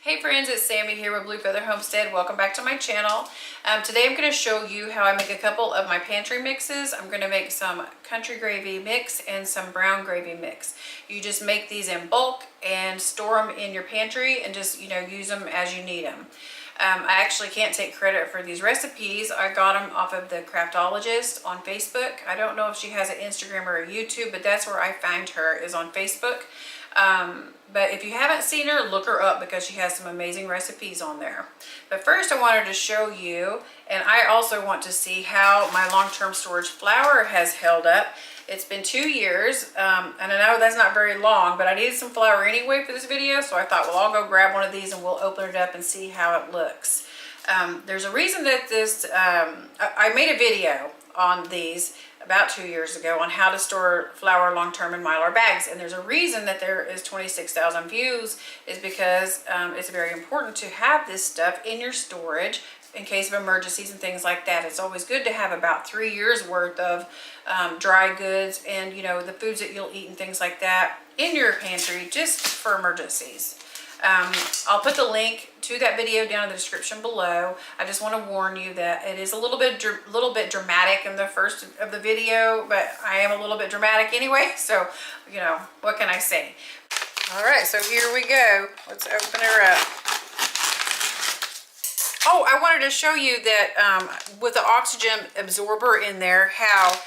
Hey friends, it's Sammy here with Blue Feather Homestead. Welcome back to my channel. Today I'm going to show you how I make a couple of my pantry mixes. I'm going to make some country gravy mix and some brown gravy mix. You just make these in bulk and store them in your pantry and just, use them as you need them. I actually can't take credit for these recipes. I got them off of the Craftologist on Facebook. I don't know if she has an Instagram or a YouTube, but that's where I find her, is on Facebook. But if you haven't seen her, look her up because she has some amazing recipes on there. But first I wanted to show you, and I also want to see how my long-term storage flour has held up. It's been 2 years, and I know that's not very long, but I needed some flour anyway for this video, so I thought, well, I'll go grab one of these and we'll open it up and see how it looks. There's a reason that this, I made a video on these about 2 years ago on how to store flour long-term in Mylar bags, and there's a reason that there is 26,000 views, is because it's very important to have this stuff in your storage in case of emergencies and things like that. It's always good to have about 3 years worth of dry goods and the foods that you'll eat and things like that in your pantry just for emergencies. I'll put the link to that video down in the description below. I just want to warn you that it is a little bit dramatic in the first of the video, but I am a little bit dramatic anyway, so what can I say? All right, so here we go. Let's open her up. Oh, I wanted to show you that with the oxygen absorber in there, how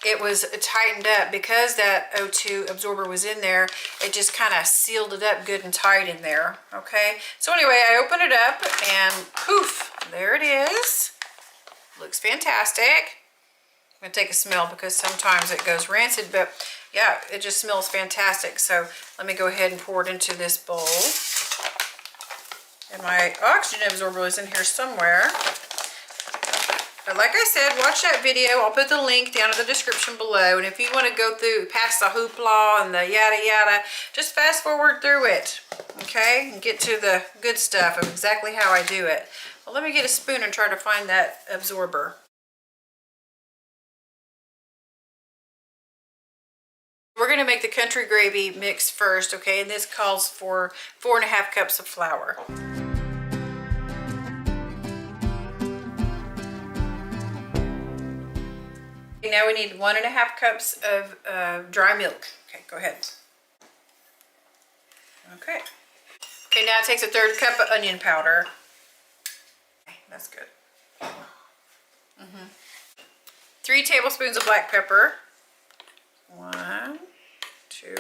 it was tightened up. Because that O2 absorber was in there, it just kind of sealed it up good and tight in there. Okay, so anyway, I opened it up and poof, there it is. Looks fantastic. I'm gonna take a smell because sometimes it goes rancid, but yeah, it just smells fantastic. So let me go ahead and pour it into this bowl. And my oxygen absorber is in here somewhere. But like I said, watch that video. I'll put the link down in the description below. And if you want to go through past the hoopla and the yada yada, just fast forward through it, okay? And get to the good stuff of exactly how I do it. Well, let me get a spoon and try to find that absorber. We're going to make the country gravy mix first, okay? And this calls for 4.5 cups of flour. Now we need 1.5 cups of dry milk. Okay, go ahead. Okay. Okay, now it takes 1/3 cup of onion powder. Okay, that's good. 3 tablespoons of black pepper. 1, 2,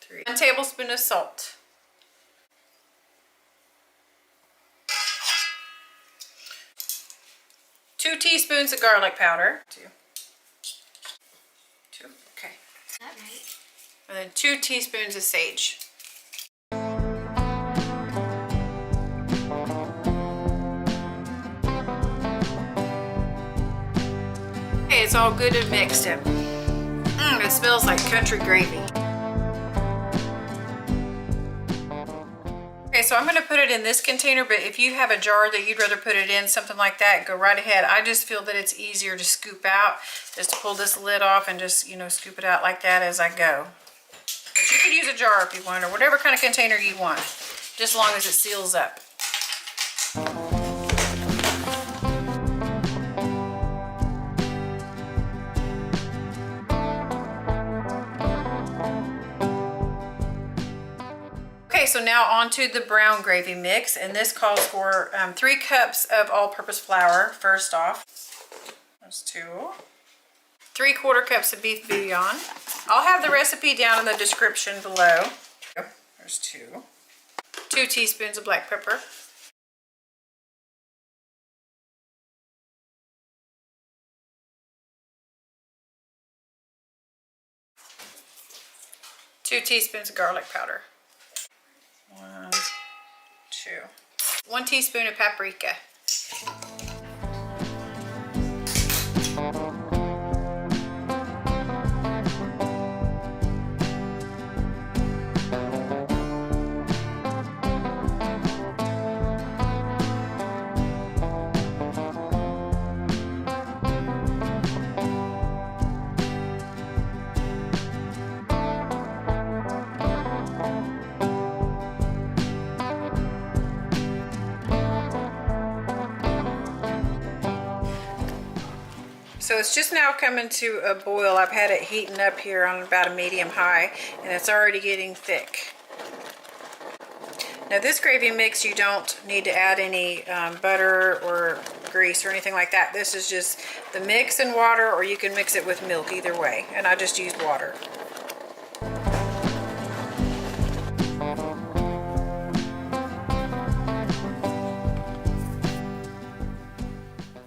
3. 1 tablespoon of salt. 2 teaspoons of garlic powder. 2. Okay. Is that right? And then 2 teaspoons of sage. Okay, it's all good and mixed in. It smells like country gravy. Okay, so I'm going to put it in this container, but if you have a jar that you'd rather put it in, something like that, go right ahead. I just feel that it's easier to scoop out, just to pull this lid off and just, scoop it out like that as I go. But you could use a jar if you want, or whatever kind of container you want, just as long as it seals up. Okay, so now on to the brown gravy mix, and this calls for 3 cups of all-purpose flour. First off, that's 2. 3/4 cups of beef bouillon. I'll have the recipe down in the description below. There's 2. 2 teaspoons of black pepper. 2 teaspoons of garlic powder. 1, 2. 1 teaspoon of paprika. So it's just now coming to a boil. I've had it heating up here on about a medium high, and it's already getting thick. Now this gravy mix, you don't need to add any butter or grease or anything like that. This is just the mix and water, or you can mix it with milk, either way. And I just used water.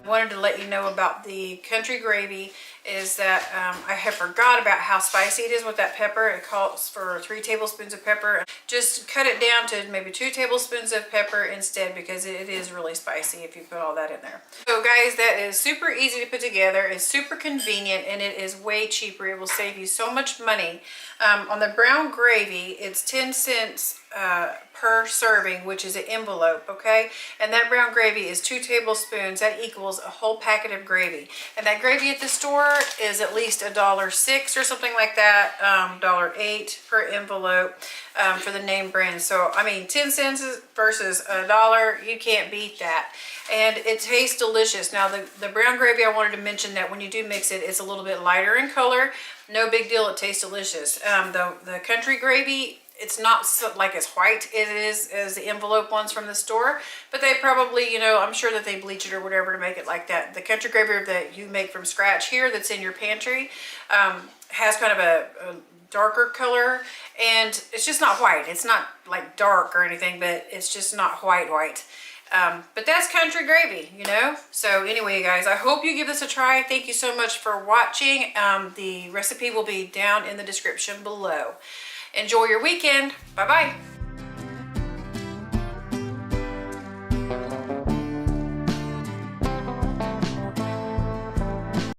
Wanted to let you know about the country gravy is that I have forgot about how spicy it is with that pepper. It calls for 3 tablespoons of pepper. Just cut it down to maybe 2 tablespoons of pepper instead, because it is really spicy if you put all that in there. So guys, that is super easy to put together. It's super convenient, and it is way cheaper. It will save you so much money. On the brown gravy, it's 10 cents per serving, which is an envelope, okay? And that brown gravy is 2 tablespoons. That equals a whole packet of gravy. And that gravy at the store is at least $1.06 or something like that, $1.08 per envelope for the name brand. So I mean, 10 cents versus $1, you can't beat that. And it tastes delicious. Now the brown gravy, I wanted to mention that when you do mix it, it's a little bit lighter in color. No big deal, it tastes delicious. The country gravy, it's not so, like as white it is as the envelope ones from the store, but they probably, you know, I'm sure that they bleach it or whatever to make it like that. The country gravy that you make from scratch here, that's in your pantry, has kind of a darker color, and it's just not white. It's not like dark or anything, but it's just not white. But that's country gravy, you know. So anyway, guys, I hope you give this a try. Thank you so much for watching. The recipe will be down in the description below. Enjoy your weekend. Bye-bye.